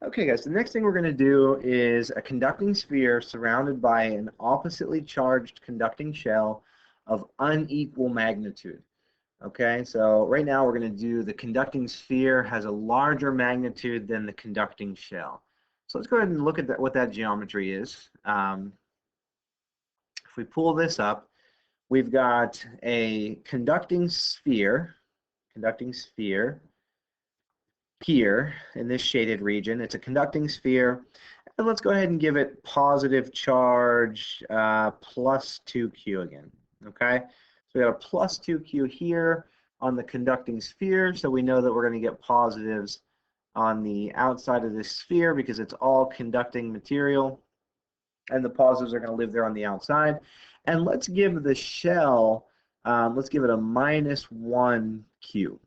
Okay, guys, the next thing we're going to do is a conducting sphere surrounded by an oppositely charged conducting shell of unequal magnitude. Okay, so right now we're going to do the conducting sphere has a larger magnitude than the conducting shell. So let's go ahead and look at what that geometry is. If we pull this up, we've got a conducting sphere here in this shaded region. It's a conducting sphere, and let's go ahead and give it positive charge plus 2q again. Okay, so we got a plus 2q here on the conducting sphere, so we know that we're going to get positives on the outside of this sphere because it's all conducting material, and the positives are going to live there on the outside. And let's give the shell, let's give it a minus 1q.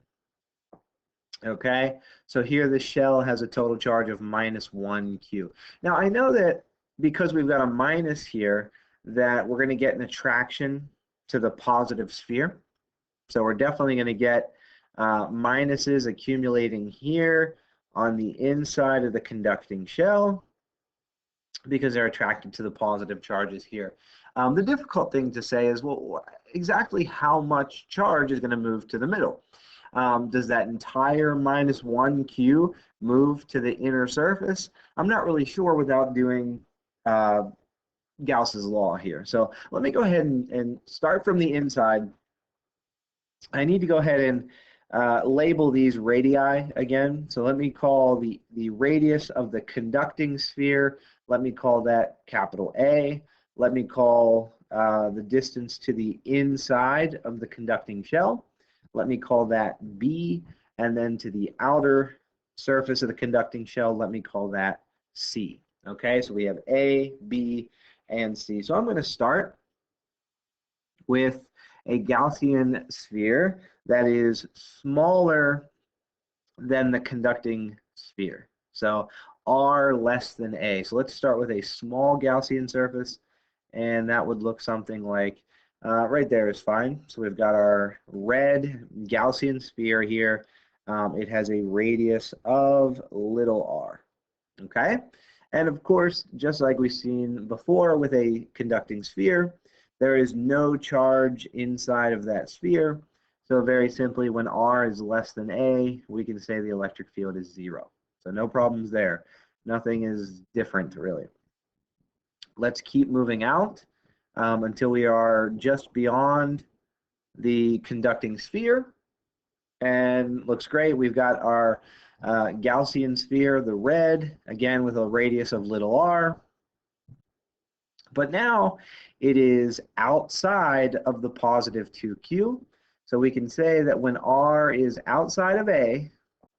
Okay, so here the shell has a total charge of minus 1q. Now I know that because we've got a minus here that we're going to get an attraction to the positive sphere. So we're definitely going to get minuses accumulating here on the inside of the conducting shell because they're attracted to the positive charges here. The difficult thing to say is, well, exactly how much charge is going to move to the middle? Does that entire minus 1q move to the inner surface? I'm not really sure without doing Gauss's law here. So let me go ahead and start from the inside. I need to go ahead and label these radii again. So let me call the radius of the conducting sphere, let me call that capital A. Let me call the distance to the inside of the conducting shell. Let me call that B, and then to the outer surface of the conducting shell, let me call that C. Okay, so we have A, B, and C. So I'm going to start with a Gaussian sphere that is smaller than the conducting sphere. So R less than A. So let's start with a small Gaussian surface, and that would look something like right there is fine. So we've got our red Gaussian sphere here. It has a radius of little r. Okay? And of course, just like we've seen before with a conducting sphere, there is no charge inside of that sphere. So very simply, when r is less than a, we can say the electric field is 0. So no problems there. Nothing is different, really. Let's keep moving out until we are just beyond the conducting sphere, and looks great. We've got our Gaussian sphere, the red, again with a radius of little r, but now it is outside of the positive 2q, so we can say that when r is outside of A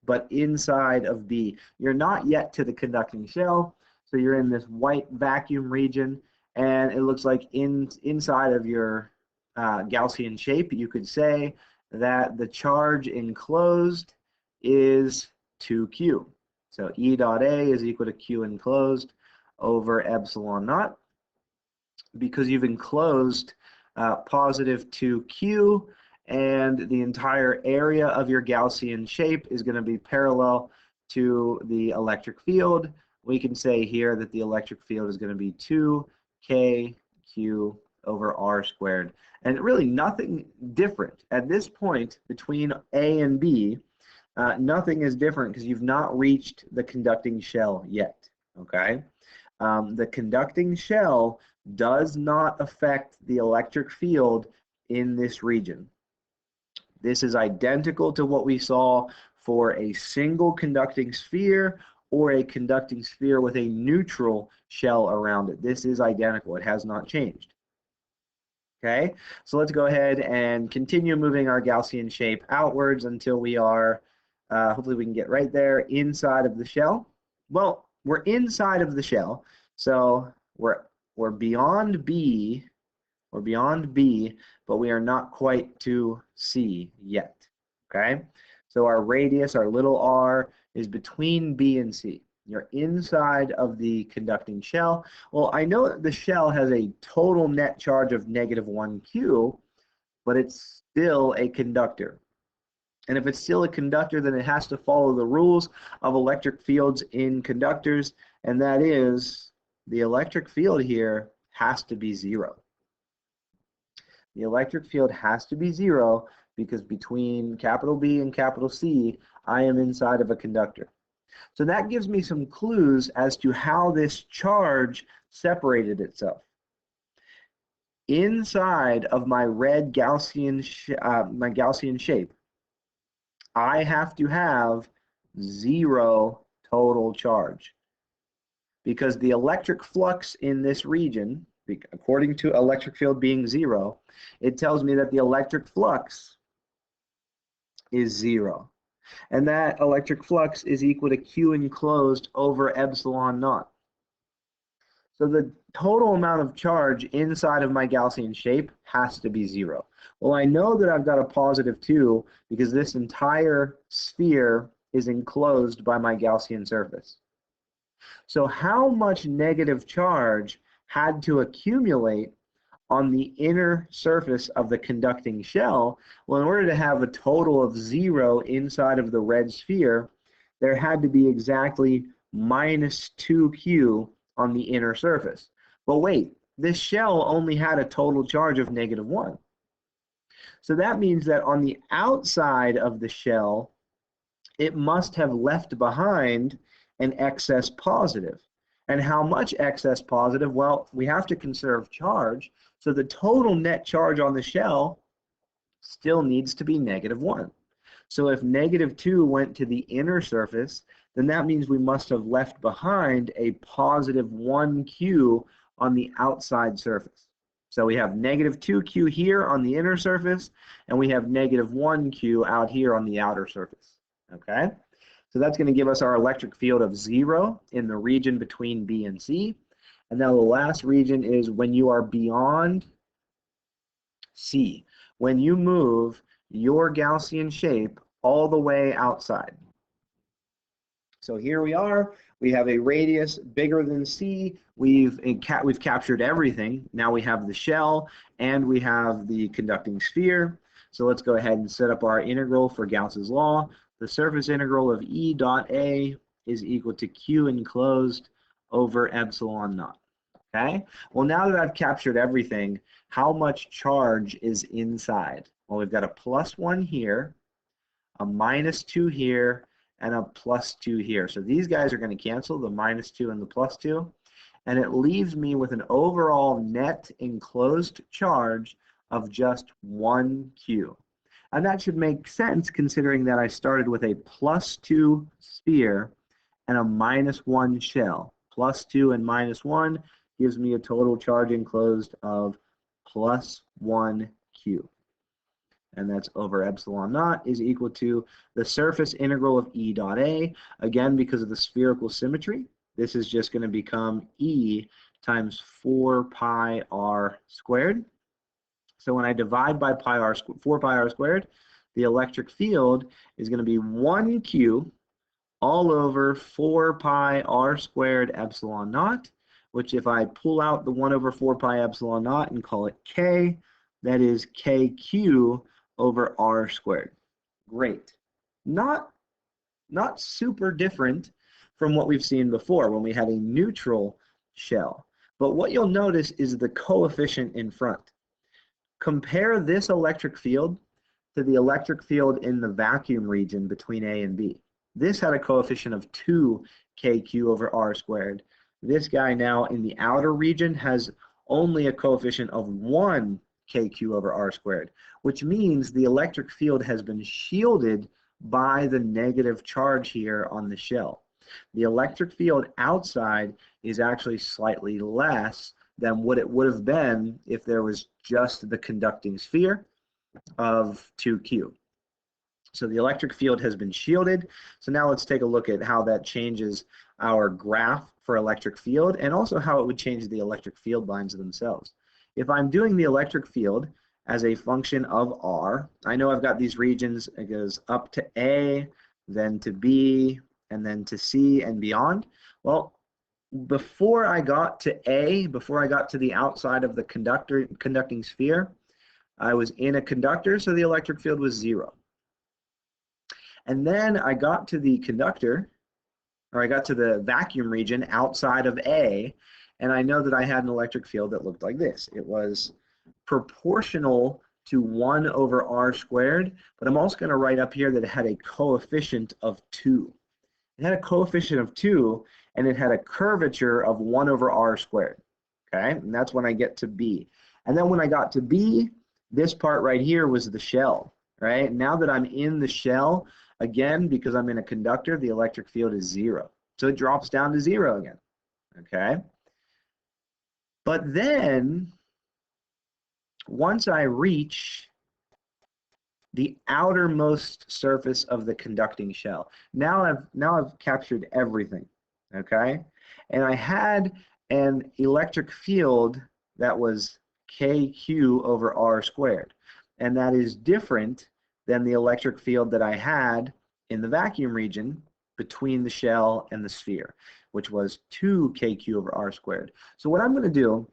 but inside of B, you're not yet to the conducting shell, so you're in this white vacuum region, and it looks like inside of your Gaussian shape, you could say that the charge enclosed is 2q. So E dot A is equal to Q enclosed over epsilon naught. Because you've enclosed positive 2q, and the entire area of your Gaussian shape is going to be parallel to the electric field, we can say here that the electric field is going to be 2kq over r squared. And really nothing different at this point between A and B. Nothing is different because you've not reached the conducting shell yet. Okay, the conducting shell does not affect the electric field in this region. This is identical to what we saw for a single conducting sphere or a conducting sphere with a neutral shell around it. This is identical. It has not changed. Okay, so let's go ahead and continue moving our Gaussian shape outwards until we are, hopefully we can get right there inside of the shell. Well, we're inside of the shell, so we're beyond B, but we are not quite to C yet. Okay, so our radius, our little r, is between B and C. You're inside of the conducting shell. Well, I know that the shell has a total net charge of -1q, but it's still a conductor. And if it's still a conductor, then it has to follow the rules of electric fields in conductors, and that is the electric field here has to be zero. The electric field has to be zero because between capital B and capital C, I am inside of a conductor. So that gives me some clues as to how this charge separated itself. Inside of my red Gaussian shape, I have to have zero total charge because the electric flux in this region, according to electric field being zero, it tells me that the electric flux is zero. And that electric flux is equal to Q enclosed over epsilon naught. So the total amount of charge inside of my Gaussian shape has to be zero. Well, I know that I've got a positive 2 because this entire sphere is enclosed by my Gaussian surface. So how much negative charge had to accumulate on the inner surface of the conducting shell? Well, in order to have a total of 0 inside of the red sphere, there had to be exactly minus 2Q on the inner surface. But wait, this shell only had a total charge of negative 1. So that means that on the outside of the shell, it must have left behind an excess positive. And how much excess positive? Well, we have to conserve charge. So the total net charge on the shell still needs to be negative 1. So if negative 2 went to the inner surface, then that means we must have left behind a positive 1Q on the outside surface. So we have negative 2Q here on the inner surface, and we have negative 1Q out here on the outer surface. Okay? So that's going to give us our electric field of 0 in the region between B and C. And now the last region is when you are beyond C, when you move your Gaussian shape all the way outside. So here we are. We have a radius bigger than C. We've captured everything. Now we have the shell and we have the conducting sphere. So let's go ahead and set up our integral for Gauss's law. The surface integral of E dot A is equal to Q enclosed over epsilon naught. Okay? Well, now that I've captured everything, how much charge is inside? Well, we've got a plus 1 here, a minus 2 here, and a plus 2 here. So these guys are going to cancel, the minus 2 and the plus 2. And it leaves me with an overall net enclosed charge of just 1Q. And that should make sense considering that I started with a plus 2 sphere and a minus 1 shell. Plus 2 and minus 1 gives me a total charge enclosed of plus 1Q. And that's over epsilon naught is equal to the surface integral of E dot A. Again, because of the spherical symmetry, this is just going to become E times 4 pi r squared. So when I divide by 4 pi r squared, the electric field is going to be 1Q all over 4 pi r squared epsilon naught, which if I pull out the 1 over 4 pi epsilon naught and call it K, that is KQ over r squared. Great. Not super different from what we've seen before when we had a neutral shell. But what you'll notice is the coefficient in front. Compare this electric field to the electric field in the vacuum region between A and B. This had a coefficient of 2 KQ over r squared. This guy now in the outer region has only a coefficient of 1 KQ over r squared, which means the electric field has been shielded by the negative charge here on the shell. The electric field outside is actually slightly less than what it would have been if there was just the conducting sphere of 2Q. So the electric field has been shielded. So now let's take a look at how that changes our graph for electric field and also how it would change the electric field lines themselves. If I'm doing the electric field as a function of R, I know I've got these regions. It goes up to A, then to B, and then to C and beyond. Well, before I got to A, before I got to the outside of the conducting sphere, I was in a conductor, so the electric field was 0. And then I got to the conductor, or I got to the vacuum region outside of A, and I know that I had an electric field that looked like this. It was proportional to 1 over r squared, but I'm also going to write up here that it had a coefficient of 2. It had a coefficient of 2, and it had a curvature of 1 over r squared. Okay, and that's when I get to B. And then when I got to B, this part right here was the shell, right? Now that I'm in the shell, again, because I'm in a conductor, the electric field is 0. So it drops down to 0 again, okay? But then, once I reach the outermost surface of the conducting shell, now I've captured everything, okay? And I had an electric field that was kq over r squared, and that is different than the electric field that I had in the vacuum region between the shell and the sphere, which was 2kq over r squared. So what I'm going to do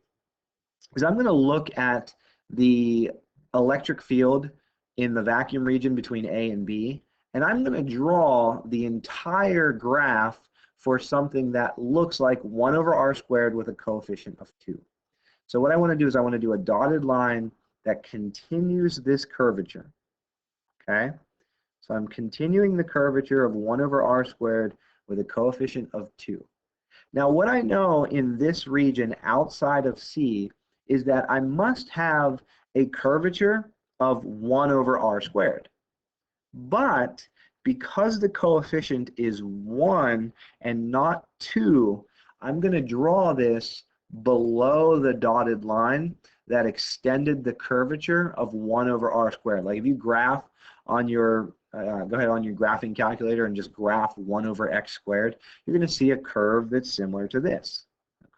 is I'm going to look at the electric field in the vacuum region between A and B, and I'm going to draw the entire graph for something that looks like 1 over r squared with a coefficient of 2. So what I want to do is I want to do a dotted line that continues this curvature, okay? So I'm continuing the curvature of 1 over r squared with a coefficient of 2. Now what I know in this region outside of C is that I must have a curvature of 1 over r squared. But because the coefficient is 1 and not 2, I'm going to draw this below the dotted line that extended the curvature of 1 over r squared. Like if you graph on your, go ahead on your graphing calculator and just graph 1 over x squared, you're going to see a curve that's similar to this,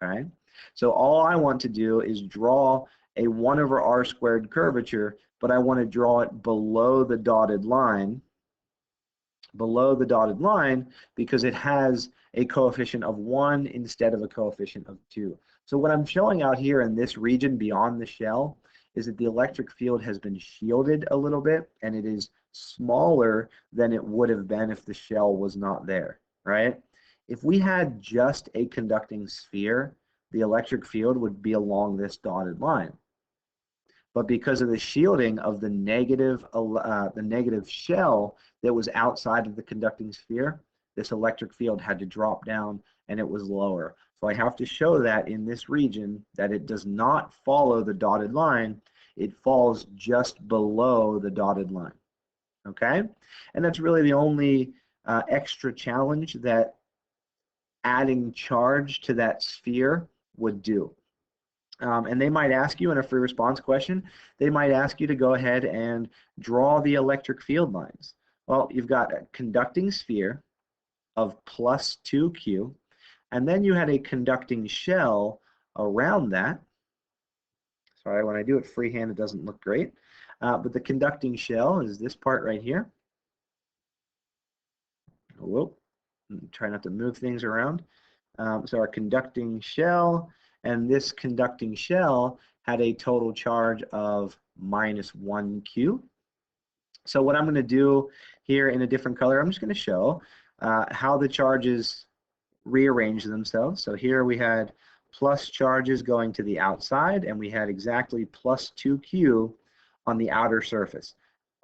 okay? So all I want to do is draw a 1 over r squared curvature, but I want to draw it below the dotted line, because it has a coefficient of 1 instead of a coefficient of 2. So what I'm showing out here in this region beyond the shell is that the electric field has been shielded a little bit, and it is smaller than it would have been if the shell was not there, right? If we had just a conducting sphere, the electric field would be along this dotted line. But because of the shielding of the negative shell that was outside of the conducting sphere, this electric field had to drop down and it was lower. So I have to show that in this region that it does not follow the dotted line, it falls just below the dotted line, okay? And that's really the only extra challenge that adding charge to that sphere would do. And they might ask you in a free response question, they might ask you to go ahead and draw the electric field lines. Well, you've got a conducting sphere of plus 2q, and then you had a conducting shell around that. Sorry, when I do it freehand, it doesn't look great. But the conducting shell is this part right here. Whoop, try not to move things around. So our conducting shell, and this conducting shell had a total charge of minus 1q. So what I'm going to do here in a different color, I'm just going to show how the charges rearrange themselves. So here we had plus charges going to the outside, and we had exactly plus 2q on the outer surface.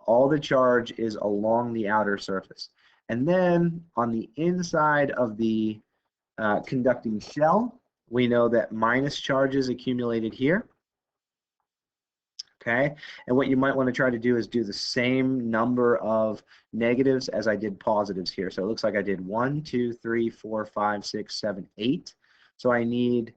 All the charge is along the outer surface. And then on the inside of the conducting shell, we know that minus charges accumulated here, okay? And what you might want to try to do is do the same number of negatives as I did positives here. So it looks like I did 1, 2, 3, 4, 5, 6, 7, 8. So I need,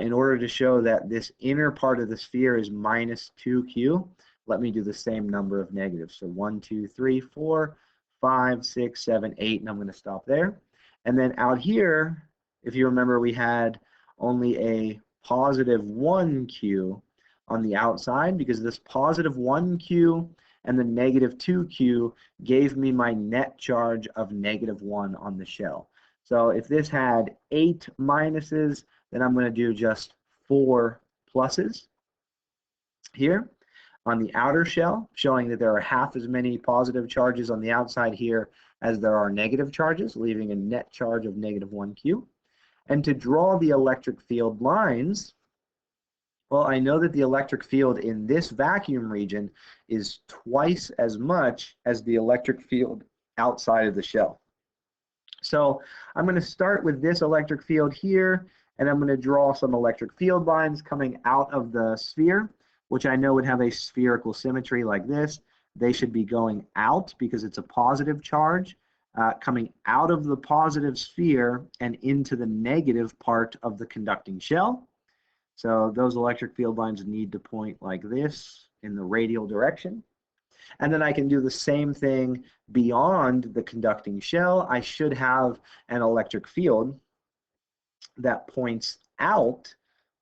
in order to show that this inner part of the sphere is minus 2q, let me do the same number of negatives. So 1, 2, 3, 4, 5, 6, 7, 8, and I'm going to stop there. And then out here, if you remember, we had only a positive 1q on the outside, because this positive 1q and the negative 2q gave me my net charge of negative 1 on the shell. So if this had 8 minuses, then I'm going to do just 4 pluses here. on the outer shell, showing that there are half as many positive charges on the outside here as there are negative charges, leaving a net charge of -1 q. And to draw the electric field lines, well, I know that the electric field in this vacuum region is twice as much as the electric field outside of the shell. So I'm going to start with this electric field here, and I'm going to draw some electric field lines coming out of the sphere, which I know would have a spherical symmetry like this. They should be going out because it's a positive charge, coming out of the positive sphere and into the negative part of the conducting shell. So those electric field lines need to point like this in the radial direction. And then I can do the same thing beyond the conducting shell. I should have an electric field that points out,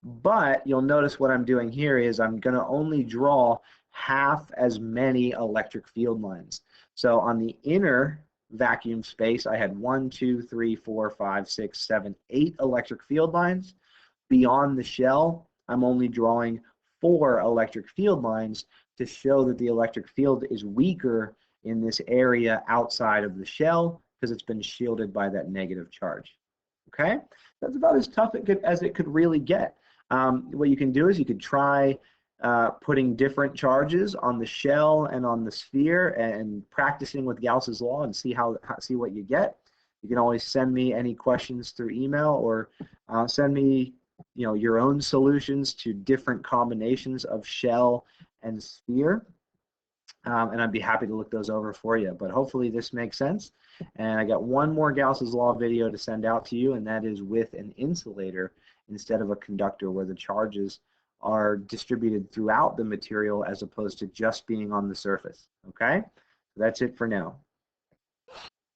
but you'll notice what I'm doing here is I'm going to only draw half as many electric field lines. So on the inner vacuum space, I had 1, 2, 3, 4, 5, 6, 7, 8 electric field lines. Beyond the shell, I'm only drawing 4 electric field lines to show that the electric field is weaker in this area outside of the shell because it's been shielded by that negative charge. Okay, that's about as tough as it could really get. What you can do is you could try putting different charges on the shell and on the sphere and practicing with Gauss's law and see what you get. You can always send me any questions through email or send me your own solutions to different combinations of shell and sphere, and I'd be happy to look those over for you. But hopefully this makes sense. And I got one more Gauss's law video to send out to you, and that is with an insulator instead of a conductor, where the charges are distributed throughout the material as opposed to just being on the surface. Okay, so that's it for now.